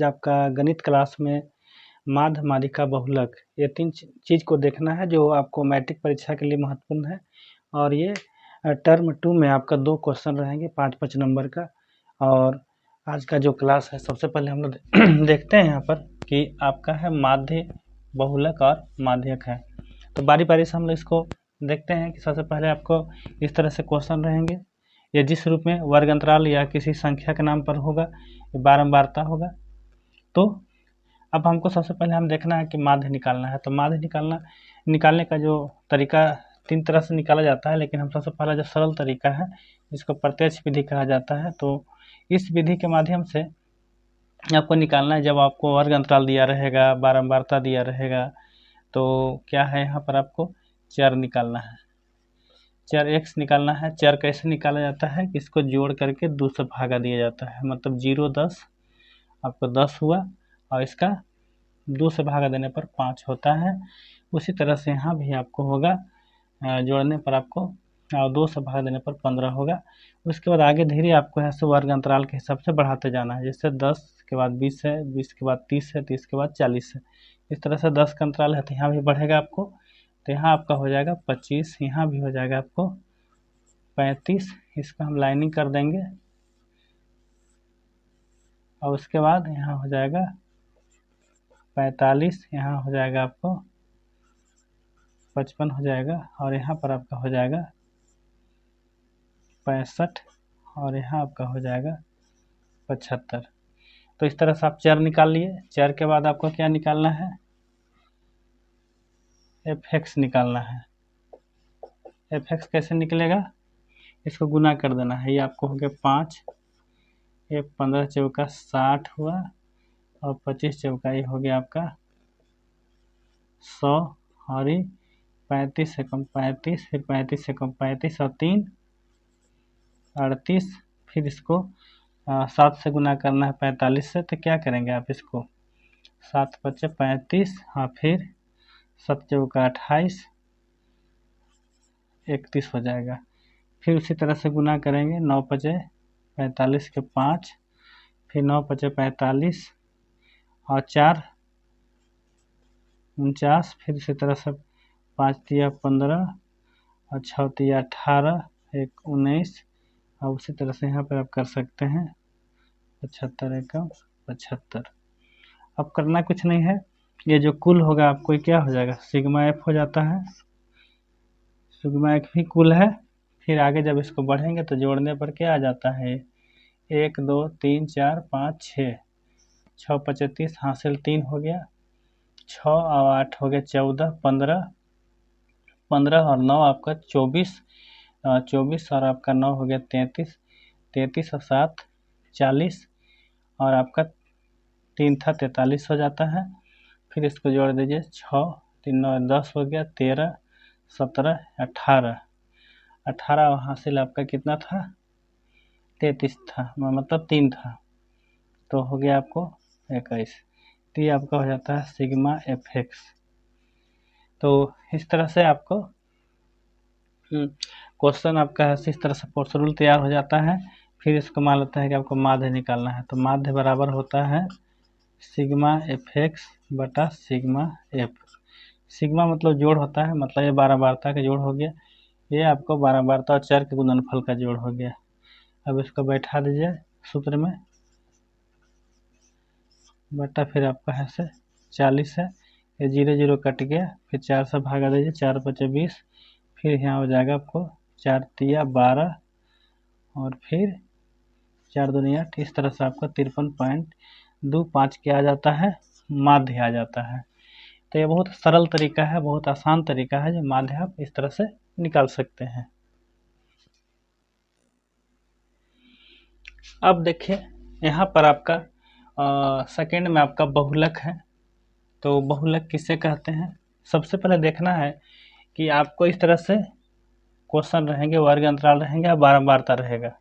आज आपका गणित क्लास में माध्य, माध्यिका, बहुलक ये 3 चीज़ को देखना है जो आपको मैट्रिक परीक्षा के लिए महत्वपूर्ण है। और ये टर्म 2 में आपका 2 क्वेश्चन रहेंगे 5-5 नंबर का। और आज का जो क्लास है सबसे पहले हम लोग देखते हैं यहाँ पर कि आपका है माध्य, बहुलक और माध्यक है। तो बारी बारी से हम लोग इसको देखते हैं कि सबसे पहले आपको इस तरह से क्वेश्चन रहेंगे। ये जिस रूप में वर्ग अंतराल या किसी संख्या के नाम पर होगा, ये बारंबारता होगा। तो अब हमको सबसे पहले हम देखना है कि माध्य निकालना है। तो माध्य निकालने का जो तरीका 3 तरह से निकाला जाता है, लेकिन हम सबसे पहला जो सरल तरीका है जिसको प्रत्यक्ष विधि कहा जाता है, तो इस विधि के माध्यम से आपको निकालना है। जब आपको वर्ग अंतराल दिया रहेगा, बारंबारता दिया रहेगा, तो क्या है यहाँ पर आपको चर निकालना है, चर x निकालना है। चर कैसे निकाला जाता है कि इसको जोड़ करके 2 से भागा दिया जाता है, मतलब 0 10 आपको 10 हुआ और इसका 2 से भागा देने पर 5 होता है। उसी तरह से यहाँ भी आपको होगा, जोड़ने पर आपको 2 से भाग देने पर 15 होगा। उसके बाद आगे धीरे आपको ऐसे वर्ग अंतराल के हिसाब से बढ़ाते जाना है। जैसे 10 के बाद 20 है, 20 के बाद 30 है, 30 के बाद 40 है। इस तरह से 10 का अंतराल है तो यहाँ भी बढ़ेगा आपको, तो यहाँ आपका हो जाएगा 25, यहाँ भी हो जाएगा आपको 35। इसका हम लाइनिंग कर देंगे और उसके बाद यहाँ हो जाएगा 45, यहाँ हो जाएगा आपको 55 हो जाएगा और यहाँ पर आपका हो जाएगा 65 और यहाँ आपका हो जाएगा 75। तो इस तरह से आप चर निकाल लिए। चर के बाद आपको क्या निकालना है, fx निकालना है। fx कैसे निकलेगा, इसको गुना कर देना है। ये आपको हो गया 5, ये 15 चौका 60 हुआ और 25 चौका ये हो गया आपका 100 और ये 35 से कम 35, फिर 35 से कम 35 और 3 38। फिर इसको 7 से गुना करना है 45 से। तो क्या करेंगे आप, इसको 7 बचे 35 और फिर 7 चौका 28, 31 हो जाएगा। फिर उसी तरह से गुना करेंगे, 9 बचे 45 के 5, फिर 9 बचे 45 और 4 49, फिर इसी तरह से 5 तिया 15 और 6 तिया 18, 1 19 और उसी तरह से यहाँ पर आप कर सकते हैं 75 एकम 75। अब करना कुछ नहीं है, ये जो कुल होगा आपको क्या हो जाएगा, सिग्मा एफ हो जाता है। सिग्मा एफ ही कुल है। फिर आगे जब इसको बढ़ेंगे तो जोड़ने पर क्या आ जाता है, 1 2 3 4 5 6, 6 25 हासिल 3 हो गया, 6 और 8 हो गया 14, 15 और 9 आपका 24, 24 और आपका 9 हो गया 33, 33 और 7 40 और आपका 3 था 43 हो जाता है। फिर इसको जोड़ दीजिए, 6 3 9 10 हो गया, 13 17 18, 18 हासिल आपका कितना था 33 था, मतलब 3 था, तो हो गया आपको 21। तो ये आपका हो जाता है सिग्मा एफ एक्स। तो इस तरह से आपको क्वेश्चन आपका इस तरह से पोर्शनल तैयार हो जाता है। फिर इसको मान लेते हैं कि आपको माध्य निकालना है। तो माध्य बराबर होता है सिग्मा एफ एक्स बटा सिग्मा एफ। सिग्मा मतलब जोड़ होता है, मतलब ये बारंबारता का जोड़ हो गया, ये आपको बारंबारता और चर के गुणनफल का जोड़ हो गया। अब इसको बैठा दीजिए सूत्र में, बटा फिर आपका है से 40 है, ये 0 0 कट गया, फिर 4 से भागा दीजिए, 4 5 20, फिर यहाँ हो जाएगा आपको 4 तिया 12 और फिर 4 दूनी 8। इस तरह से आपका 53.25 क्या आ जाता है, माध्य आ जाता है। तो ये बहुत सरल तरीका है, बहुत आसान तरीका है जो माध्य आप इस तरह से निकाल सकते हैं। अब देखिए यहाँ पर आपका सेकेंड में आपका बहुलक है। तो बहुलक किसे कहते हैं, सबसे पहले देखना है कि आपको इस तरह से क्वेश्चन रहेंगे, वर्ग अंतराल रहेंगे और बारंबारता रहेगा।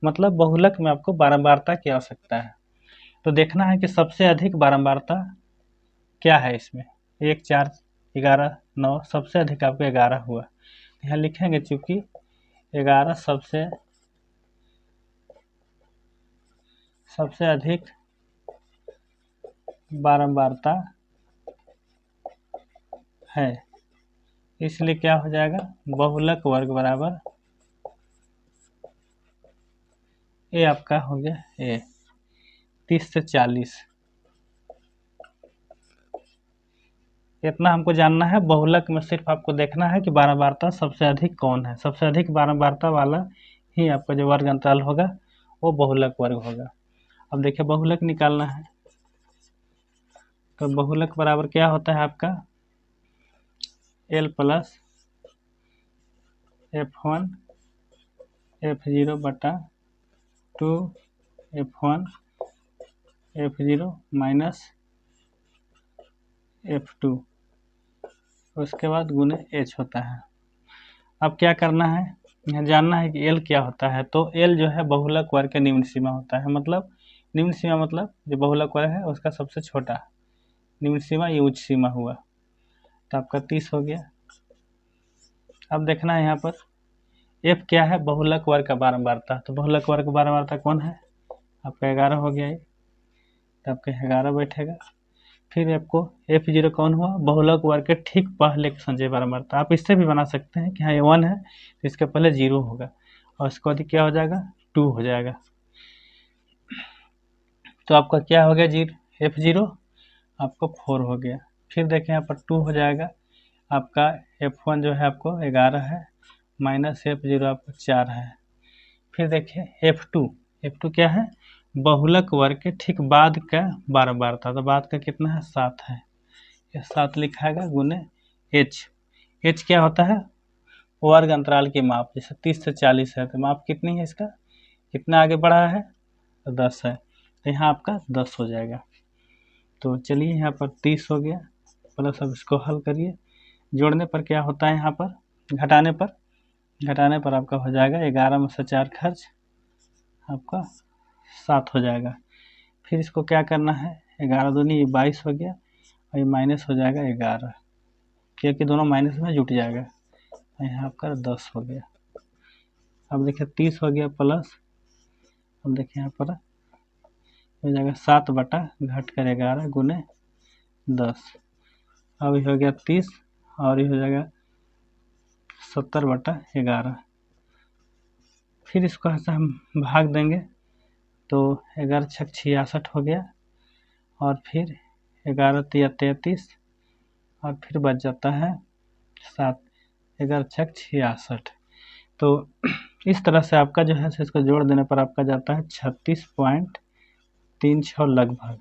मतलब बहुलक में आपको बारंबारता की आवश्यकता है। तो देखना है कि सबसे अधिक बारंबारता क्या है इसमें, 1 4 11 9, सबसे अधिक आपको 11 हुआ। यहाँ लिखेंगे चूंकि 11 सबसे अधिक बारंबारता है, इसलिए क्या हो जाएगा, बहुलक वर्ग बराबर ए आपका हो गया ए 30 से 40। इतना हमको जानना है। बहुलक में सिर्फ आपको देखना है कि बारंबारता सबसे अधिक कौन है, सबसे अधिक बारंबारता वाला ही आपका जो वर्ग अंतराल होगा वो बहुलक वर्ग होगा। अब देखिए बहुलक निकालना है, तो बहुलक बराबर क्या होता है आपका L प्लस F1 F0 बटा 2 F1 F0 माइनस F2, उसके बाद गुने H होता है। अब क्या करना है, यहाँ जानना है कि L क्या होता है। तो L जो है बहुलक वर्ग का निम्न सीमा होता है, मतलब निम्न सीमा मतलब जो बहुलक वर्ग है उसका सबसे छोटा निम्न सीमा, ये उच्च सीमा हुआ, तो आपका 30 हो गया। अब देखना है यहाँ पर F क्या है, बहुलक वर्ग का बारंबारता। तो बहुलक वर्ग का बारंबारता कौन है, आपका 11 हो गया, तो आपका 11 बैठेगा। फिर आपको F0 कौन हुआ, बहुलक वर्ग के ठीक पहले के संचयी बारंबारता। आप इससे भी बना सकते हैं कि हाँ ये 1 है तो इसके पहले 0 होगा और इसको अधिक क्या हो जाएगा 2 हो जाएगा। तो आपका क्या हो गया F0 आपको 4 हो गया। फिर देखें यहाँ पर 2 हो जाएगा, आपका F1 जो है आपको 11 है माइनस F0 आपको 4 है। फिर देखिए F2 क्या है, बहुलक वर्ग के ठीक बाद का बारंबारता। तो बाद का कितना है 7 है, ये 7 लिखाएगा गुने H क्या होता है, वर्ग अंतराल की माप। जैसे 30 से 40 है तो माप कितनी है इसका, कितना आगे बढ़ा है, 10 है, तो यहाँ आपका 10 हो जाएगा। तो चलिए यहाँ पर 30 हो गया प्लस, अब इसको हल करिए, जोड़ने पर क्या होता है, यहाँ पर घटाने पर आपका हो जाएगा 11 में से 4 खर्च, आपका 7 हो जाएगा। फिर इसको क्या करना है, 11 दूनी 22 हो गया और ये माइनस हो जाएगा 11, क्योंकि दोनों माइनस में जुट जाएगा, यहाँ आपका 10 हो गया। अब देखिए 30 हो गया प्लस, अब देखिए यहाँ पर हो जाएगा 7 बटा घट कर 11 गुने 10, अब ये हो गया 30 और ये हो जाएगा 70 बटा 11। फिर इसको ऐसा हम भाग देंगे तो 11 छक 66 हो गया और फिर 11 तिया 33 और फिर बच जाता है 7, 11 छक 66। तो इस तरह से आपका जो है इसको जोड़ देने पर आपका जाता है 36.36 लगभग।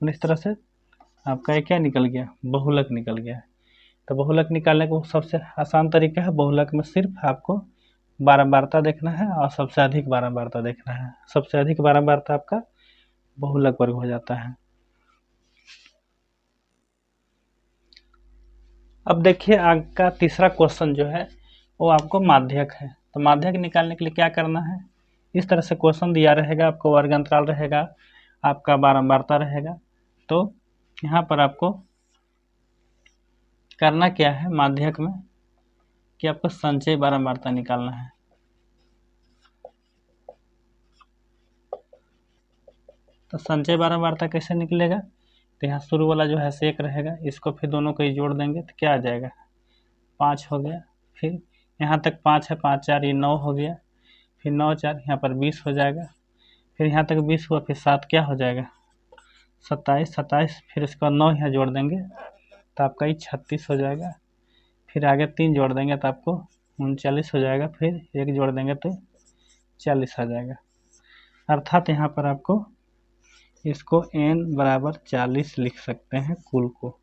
इस तरह से आपका ये क्या निकल गया, बहुलक निकल गया। तो बहुलक निकालने का सबसे आसान तरीका है, बहुलक में सिर्फ आपको बारंबारता देखना है और सबसे अधिक बारंबारता देखना है। सबसे अधिक बारंबारता आपका बहुलक वर्ग हो जाता है। अब देखिए आपका तीसरा क्वेश्चन जो है वो आपको माध्यक है। तो माध्यक निकालने के लिए क्या करना है, इस तरह से क्वेश्चन दिया रहेगा, आपको वर्ग अंतराल रहेगा, आपका बारंबारता रहेगा। तो यहाँ पर आपको करना क्या है माध्यक में कि आपको संचयी बारंबारता निकालना है। तो संचयी बारंबारता कैसे निकलेगा, तो यहाँ शुरू वाला जो है सेक रहेगा, इसको फिर दोनों को ही जोड़ देंगे तो क्या आ जाएगा 5 हो गया। फिर यहाँ तक 5 है, 5 4 ये 9 हो गया, फिर 9 4 यहाँ पर 20 हो जाएगा, फिर यहाँ तक 20 हुआ, फिर 7 क्या हो जाएगा 27, फिर इसका 9 यहाँ जोड़ देंगे तो आपका ये 36 हो जाएगा। फिर आगे 3 जोड़ देंगे तो आपको 39 हो जाएगा, फिर 1 जोड़ देंगे तो 40 आ जाएगा। अर्थात यहाँ पर आपको इसको n बराबर 40 लिख सकते हैं कुल को।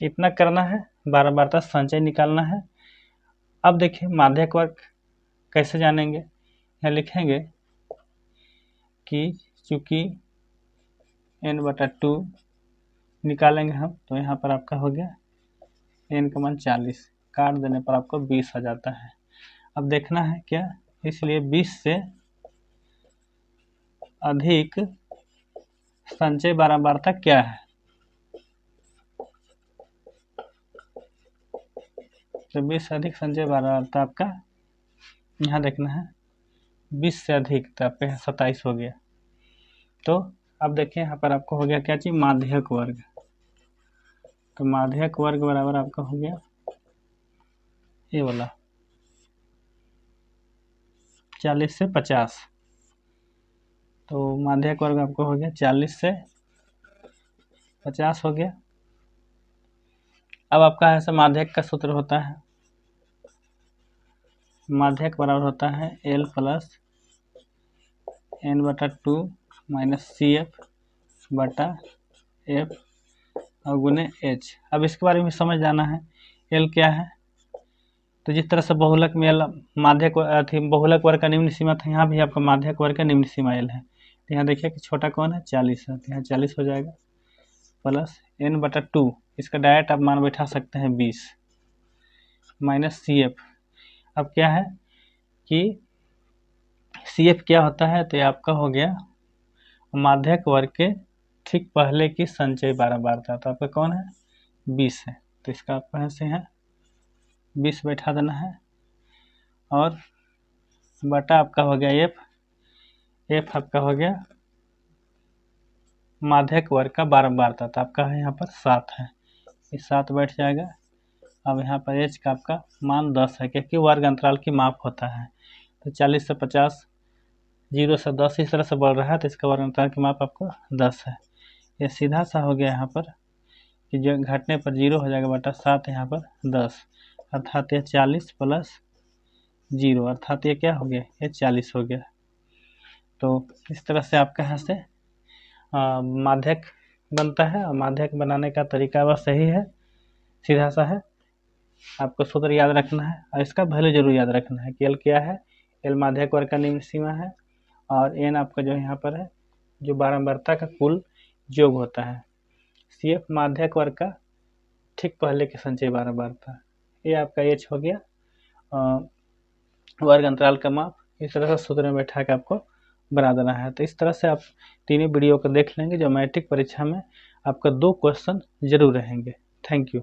इतना करना है, बारंबारता संचय निकालना है। अब देखिए माध्यक वर्ग कैसे जानेंगे, यहाँ लिखेंगे कि चूंकि n/2 निकालेंगे हम, तो यहाँ पर आपका हो गया n का मान 40, काट देने पर आपको 20 आ जाता है। अब देखना है क्या, इसलिए 20 से अधिक संचय बारंबारता क्या है, तो 20 से अधिक संचय बारंबारता आपका यहाँ देखना है 20 से अधिक, तो आपका 27 हो गया। तो अब देखिए यहाँ पर आपको हो गया क्या चीज, माध्यक वर्ग। तो माध्यक वर्ग बराबर आपका हो गया ये वाला 40 से 50। तो माध्यक वर्ग आपको हो गया 40 से 50 हो गया। अब आपका ऐसा माध्यक का सूत्र होता है, माध्यक बराबर होता है L plus n/2 minus CF बटा F और गुने H। अब इसके बारे में समझ जाना है, L क्या है। तो जिस तरह से बहुलक में L माध्यक बहुलक वर्ग का निम्न सीमा था, यहाँ भी आपका माध्यक वर्ग का निम्न सीमा L है। तो यहाँ देखिए कि छोटा कौन है, 40 है, तो यहाँ 40 हो जाएगा प्लस n/2, इसका डायरेक्ट आप मान बैठा सकते हैं 20 माइनस CF। अब क्या है कि CF क्या होता है, तो ये आपका हो गया माध्यक वर्ग के ठीक पहले की संचयी बारंबारता। तो आपका कौन है, 20 है, तो इसका आपका ऐसे है 20 बैठा देना है और बटा आपका हो गया F आपका हो गया माध्यक वर्ग का बारंबारता। तो आपका है यहाँ पर 7 है, ये 7 बैठ जाएगा। अब यहाँ पर H का आपका मान 10 है, क्योंकि वर्ग अंतराल की माप होता है। तो 40 से 50, 0 से 10 इस तरह से बढ़ रहा है, तो इसका वर्ग अंतराल की माप आपको 10 है। ये सीधा सा हो गया यहाँ पर कि जो घटने पर 0 हो जाएगा बटा 7 यहाँ पर 10, अर्थात ये 40 प्लस 0, अर्थात ये क्या हो गया, ये 40 हो गया। तो इस तरह से आपका यहाँ से माध्यक बनता है, और माध्यक बनाने का तरीका बस सही है, सीधा सा है। आपको सूत्र याद रखना है और इसका वैल्यू जरूर याद रखना है कि L क्या है, L माध्यक वर्ग का निम्न सीमा है और N आपका जो यहाँ पर है जो बारंबारता का कुल योग होता है। CF माध्यक वर्ग का ठीक पहले के संचयी बारंबारता। ये आपका H हो गया वर्ग अंतराल का माप। इस तरह से सूत्र में बैठा के आपको बना देना है। तो इस तरह से आप तीनों वीडियो को देख लेंगे, जो मैट्रिक परीक्षा में आपका 2 क्वेश्चन जरूर रहेंगे। Thank you.